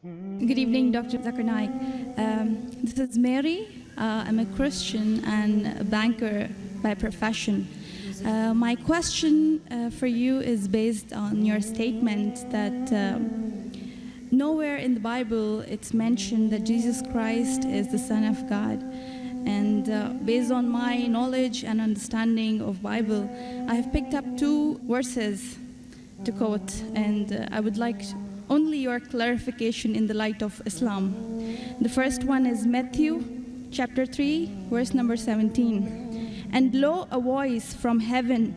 Good evening, Dr. Zakir Naik. This is Mary. I'm a Christian and a banker by profession. My question for you is based on your statement that nowhere in the Bible it's mentioned that Jesus Christ is the Son of God. And based on my knowledge and understanding of Bible, I have picked up two verses to quote, and I would like only your clarification in the light of Islam. The first one is Matthew chapter 3, verse number 17. And lo, a voice from heaven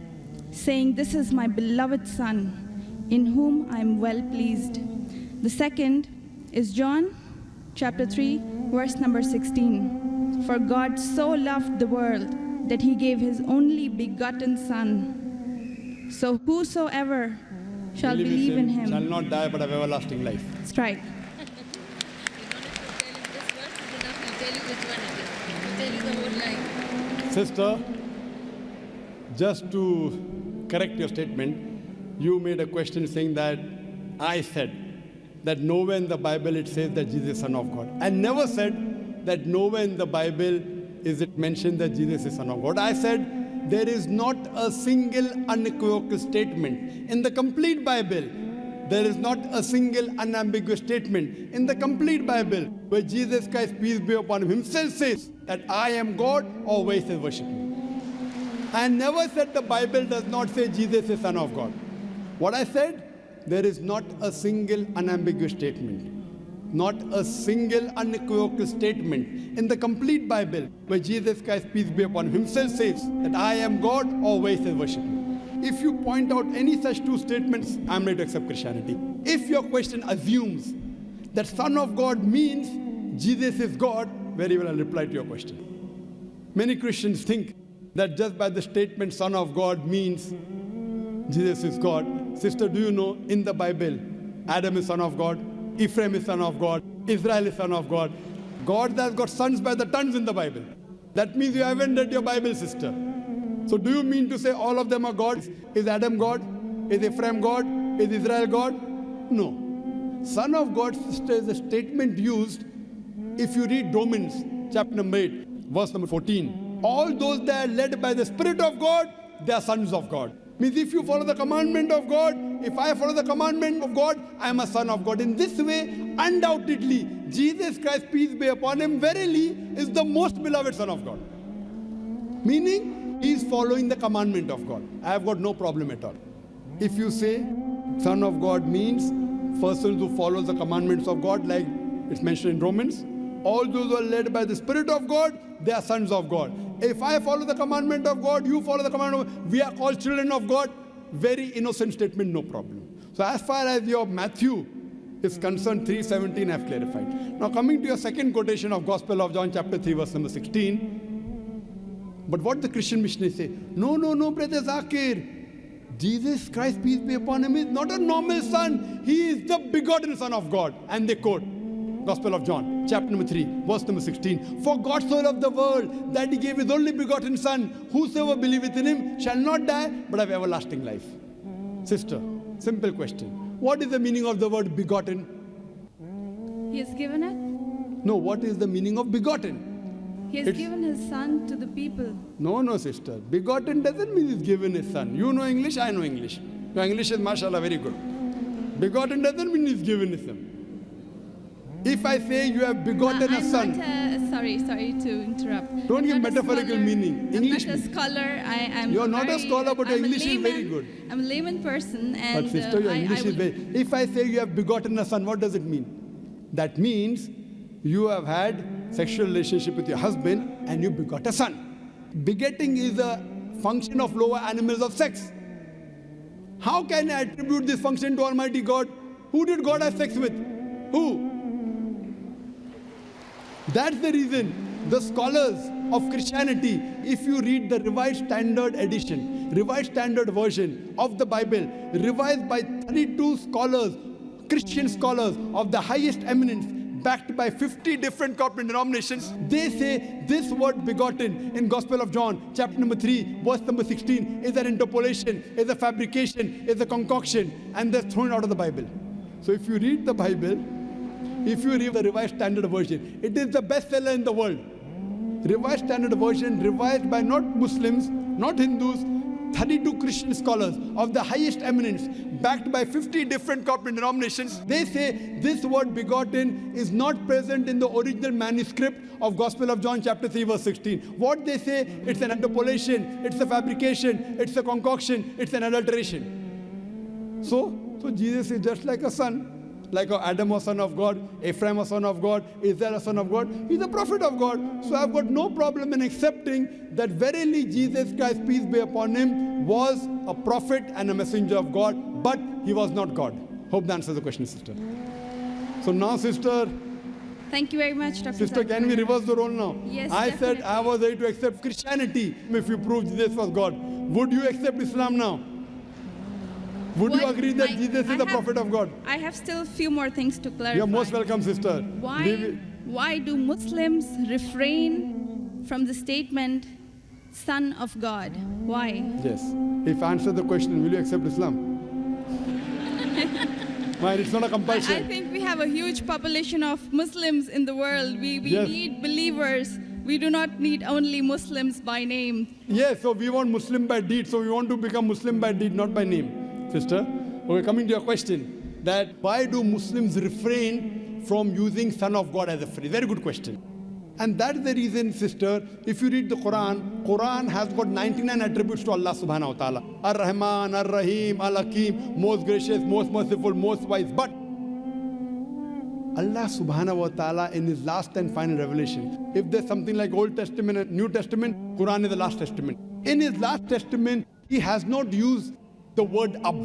saying, "This is my beloved Son, in whom I am well pleased." The second is John chapter 3, verse number 16. For God so loved the world that he gave his only begotten Son. So whosoever shall believe in him shall not die but have everlasting life. That's right. Sister, just to correct your statement, you made a question saying that I said that nowhere in the Bible it says that Jesus is Son of God. I never said that nowhere in the Bible is it mentioned that Jesus is Son of God. I said there is not a single unequivocal statement in the complete Bible. There is not a single unambiguous statement in the complete Bible where Jesus Christ, peace be upon him, himself says that I am God, or where he says worship me. I never said the Bible does not say Jesus is Son of God. What I said, there is not a single unambiguous statement, not a single unequivocal statement in the complete Bible where Jesus Christ, peace be upon him, himself says that I am God, or where he says worship me. If you point out any such two statements, I'm ready to accept Christianity. If your question assumes that Son of God means Jesus is God, very well I'll reply to your question. Many Christians think that just by the statement Son of God means Jesus is God. Sister, do you know in the Bible, Adam is son of God, Ephraim is son of God, Israel is son of God. God has got sons by the tons in the Bible. That means you haven't read your Bible, sister. So do you mean to say all of them are gods? Is Adam God? Is Ephraim God? Is Israel God? No. Son of God, sister, is a statement used if you read Romans chapter number 8, verse number 14. All those that are led by the Spirit of God, they are sons of God. Means if you follow the commandment of God, if I follow the commandment of God, I am a son of God. In this way, undoubtedly, Jesus Christ, peace be upon him, verily is the most beloved Son of God. Meaning, he is following the commandment of God. I have got no problem at all. If you say Son of God means person who follows the commandments of God, like it's mentioned in Romans, all those who are led by the Spirit of God, they are sons of God. If I follow the commandment of God, you follow the commandment of God, we are called children of God. Very innocent statement, no problem. So as far as your Matthew is concerned, 3:17 I have clarified. Now coming to your second quotation of Gospel of John chapter 3 verse number 16. But what the Christian missionaries say, no, Brother Zakir. Jesus Christ, peace be upon him, is not a normal son. He is the begotten Son of God. And they quote Gospel of John, chapter number 3, verse number 16. For God so loved the world that he gave his only begotten Son. Whosoever believeth in him shall not die, but have everlasting life. Sister, simple question. What is the meaning of the word begotten? He has given it. No, what is the meaning of begotten? He has given his Son to the people. No, sister. Begotten doesn't mean he's given his son. You know English, I know English. Your English is, mashallah, very good. Begotten doesn't mean he's given his son. If I say you have begotten a son. Sorry to interrupt. Don't give metaphorical meaning. English. I'm not a scholar. You're not a scholar, but your English is very good. I'm a layman person. And but sister, your English is very... If I say you have begotten a son, what does it mean? That means you have had sexual relationship with your husband and you begot a son. Begetting is a function of lower animals of sex. How can I attribute this function to Almighty God? Who did God have sex with? Who? That's the reason the scholars of Christianity, if you read the Revised Standard Edition, Revised Standard Version of the Bible, revised by 32 scholars, Christian scholars of the highest eminence, backed by 50 different corporate denominations, they say this word begotten in Gospel of John, chapter number 3, verse number 16, is an interpolation, is a fabrication, is a concoction, and they're thrown out of the Bible. So if you read the Bible, If you read the Revised Standard Version, it is the bestseller in the world. Revised Standard Version, revised by not Muslims, not Hindus, 32 Christian scholars of the highest eminence, backed by 50 different corporate denominations. They say this word begotten is not present in the original manuscript of Gospel of John chapter 3 verse 16. What they say, it's an interpolation, it's a fabrication, it's a concoction, it's an adulteration. So Jesus is just like a son. Like Adam was son of God, Ephraim was son of God, Israel was son of God. He's a prophet of God. So I've got no problem in accepting that verily Jesus Christ, peace be upon him, was a prophet and a messenger of God, but he was not God. Hope that answers the question, sister. So now, sister. Thank you very much, Dr. Sister, can we reverse the role now? Yes, I definitely. said I was ready to accept Christianity if you prove Jesus was God. Would you accept Islam now? Would you agree that Jesus is the prophet of God? I have still a few more things to clarify. You're most welcome, sister. Why do Muslims refrain from the statement, Son of God? Why? Yes. If I answer the question, will you accept Islam? Fine, it's not a compulsion. I think we have a huge population of Muslims in the world. We Yes. need believers. We do not need only Muslims by name. Yes, so we want Muslim by deed. So we want to become Muslim by deed, not by name. Sister, okay, coming to your question, that why do Muslims refrain from using Son of God as a phrase? Very good question. And that's the reason, sister, if you read the Quran has got 99 attributes to Allah subhanahu wa ta'ala. Ar-Rahman, Ar-Rahim, Al-Hakim, most gracious, most merciful, most wise. But Allah subhanahu wa ta'ala in his last and final revelation, if there's something like Old Testament and New Testament, Quran is the last testament. In his last testament, he has not used the word Ab.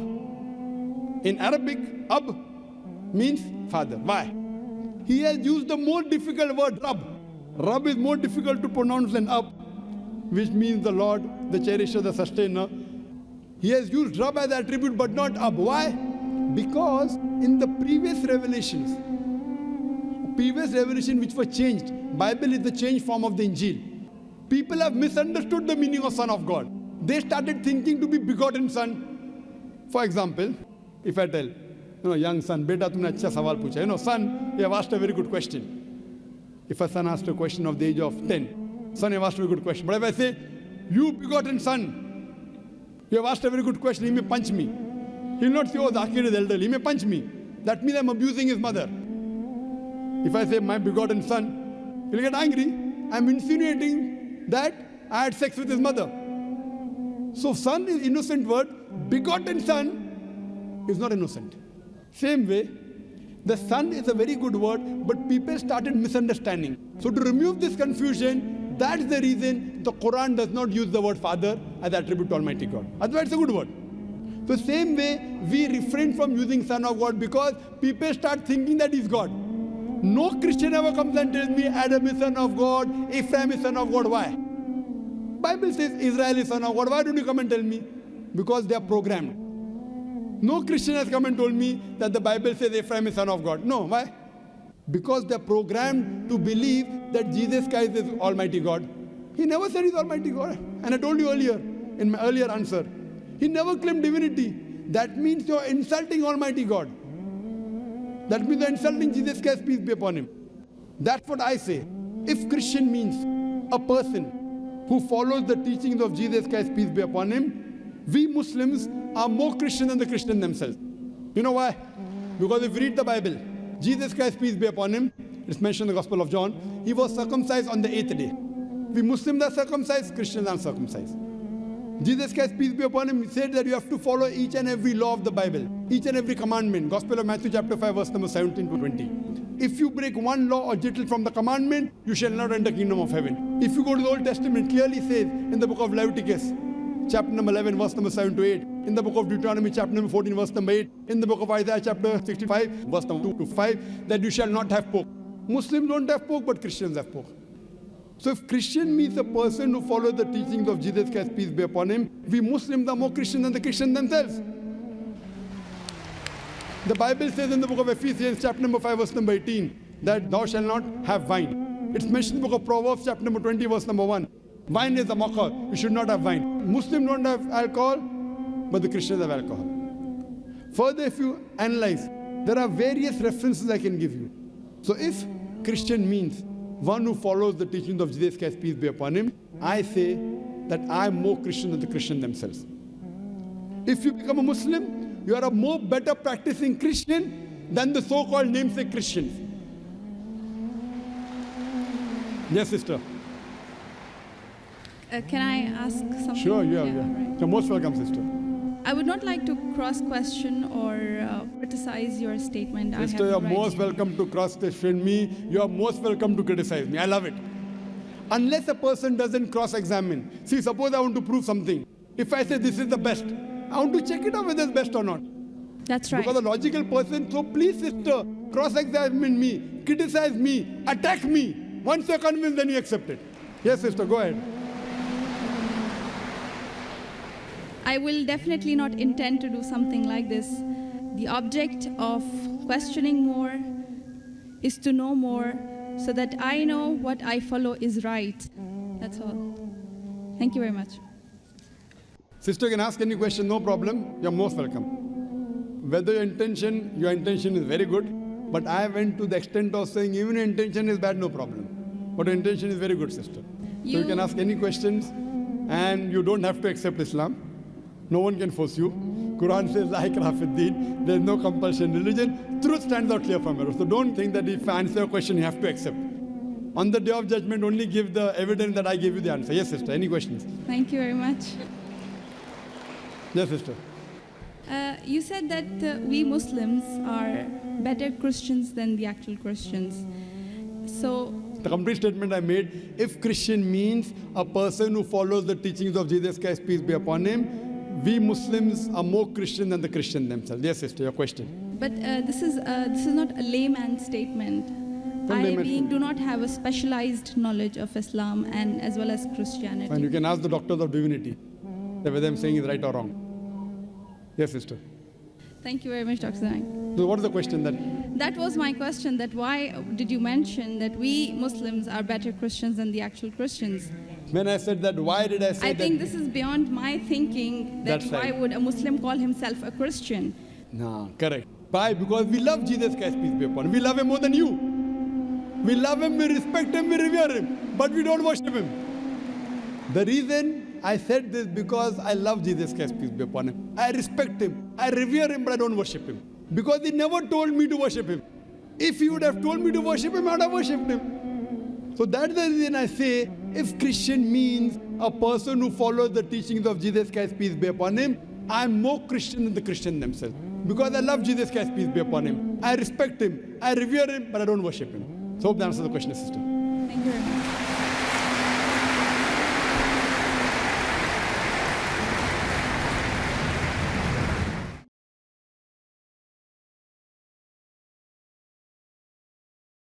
In Arabic, Ab means father. Why? He has used the more difficult word Rab. Rab is more difficult to pronounce than Ab, which means the Lord, the cherisher, the sustainer. He has used Rab as attribute but not Ab. Why? Because in the previous revelation which were changed, Bible is the changed form of the Injil. People have misunderstood the meaning of Son of God. They started thinking to be begotten son. For example, if I tell, young son, beta tumne acha sawal pucha. Son, you have asked a very good question. If a son asked a question of the age of 10, son, you have asked a very good question. But if I say, you begotten son, you have asked a very good question, he may punch me. He will not say, oh, Zakir is elderly, he may punch me. That means I'm abusing his mother. If I say, my begotten son, he'll get angry. I'm insinuating that I had sex with his mother. So son is innocent word, begotten son is not innocent. Same way, the son is a very good word, but people started misunderstanding. So to remove this confusion, that's the reason the Quran does not use the word father as attribute to Almighty God. Otherwise it's a good word. So same way, we refrain from using Son of God because people start thinking that he's God. No Christian ever comes and tells me Adam is son of God, Ephraim is son of God. Why? Bible says Israel is son of God. Why don't you come and tell me? Because they are programmed. No Christian has come and told me that the Bible says Ephraim is son of God. No, why? Because they are programmed to believe that Jesus Christ is Almighty God. He never said he's Almighty God. And I told you earlier, in my earlier answer, he never claimed divinity. That means you're insulting Almighty God. That means you're insulting Jesus Christ, peace be upon him. That's what I say. If Christian means a person who follows the teachings of Jesus Christ, peace be upon him, we Muslims are more Christian than the Christian themselves. You know why? Because if you read the Bible, Jesus Christ, peace be upon him, it's mentioned in the Gospel of John, he was circumcised on the 8th day. We Muslims are circumcised, Christians are circumcised. Jesus Christ, peace be upon him, said that you have to follow each and every law of the Bible, each and every commandment. Gospel of Matthew chapter 5 verse number 17 to 20. If you break one law or jittle from the commandment, you shall not enter the kingdom of heaven. If you go to the Old Testament, clearly says in the book of Leviticus, chapter number 11 verse number 7 to 8, in the book of Deuteronomy chapter number 14 verse number 8, in the book of Isaiah chapter 65 verse number 2 to 5, that you shall not have pork. Muslims don't have pork, but Christians have pork. So if Christian means a person who follows the teachings of Jesus Christ, peace be upon him, we Muslims are more Christian than the Christians themselves. The Bible says in the book of Ephesians chapter number 5 verse number 18 that thou shalt not have wine. It's mentioned in the book of Proverbs chapter number 20 verse number 1. Wine is a mocker. You should not have wine. Muslims don't have alcohol, but the Christians have alcohol. Further, if you analyze, there are various references I can give you. So if Christian means one who follows the teachings of Jesus Christ, peace be upon him, I say that I am more Christian than the Christian themselves. If you become a Muslim, you are a more better practicing Christian than the so-called namesake Christians. Yes, sister. Can I ask something? Sure, yeah. right. You're most welcome, sister. I would not like to cross-question or criticize your statement. Sister, you're most welcome to cross-question me. You're most welcome to criticize me. I love it. Unless a person doesn't cross-examine. See, suppose I want to prove something. If I say this is the best, I want to check it out whether it's best or not. That's right. Because a logical person, so please, sister, cross-examine me, criticize me, attack me. Once you're convinced, then you accept it. Yes, sister, go ahead. I will definitely not intend to do something like this. The object of questioning more is to know more so that I know what I follow is right. That's all. Thank you very much. Sister can ask any question, no problem. You're most welcome. Whether your intention is very good, but I went to the extent of saying even your intention is bad, no problem. But your intention is very good, sister. So you can ask any questions and you don't have to accept Islam. No one can force you. Quran says, La ikraha fid deen. There is no compulsion in religion. Truth stands out clear from error. So don't think that if I answer your question, you have to accept. On the day of judgment, only give the evidence that I gave you the answer. Yes, sister. Any questions? Thank you very much. Yes, sister. You said that we Muslims are better Christians than the actual Christians. So, The complete statement I made, if Christian means a person who follows the teachings of Jesus Christ, peace be upon him, we Muslims are more Christian than the Christian themselves. Yes, sister, your question. but this is not a layman statement. Do not have a specialized knowledge of Islam and as well as Christianity. And you can ask the doctors of divinity whether I'm saying is right or wrong. Yes, sister. Thank you very much, Dr. Naik. So what is the question then? That was my question, that why did you mention that we Muslims are better Christians than the actual Christians? When I said that, why did I say I that? think this is beyond my thinking, that That's why right. would a Muslim call himself a Christian? No, correct. Why? Because we love Jesus Christ, peace be upon him. We love him more than you. We love him, we respect him, we revere him, but we don't worship him. The reason I said this because I love Jesus Christ, peace be upon him. I respect him, I revere him, but I don't worship him. Because he never told me to worship him. If he would have told me to worship him, I would have worshipped him. So that's the reason I say, if Christian means a person who follows the teachings of Jesus Christ, peace be upon him, I'm more Christian than the Christian themselves. Because I love Jesus Christ, peace be upon him. I respect him, I revere him, but I don't worship him. So hope that answers the question, sister. Thank you very much.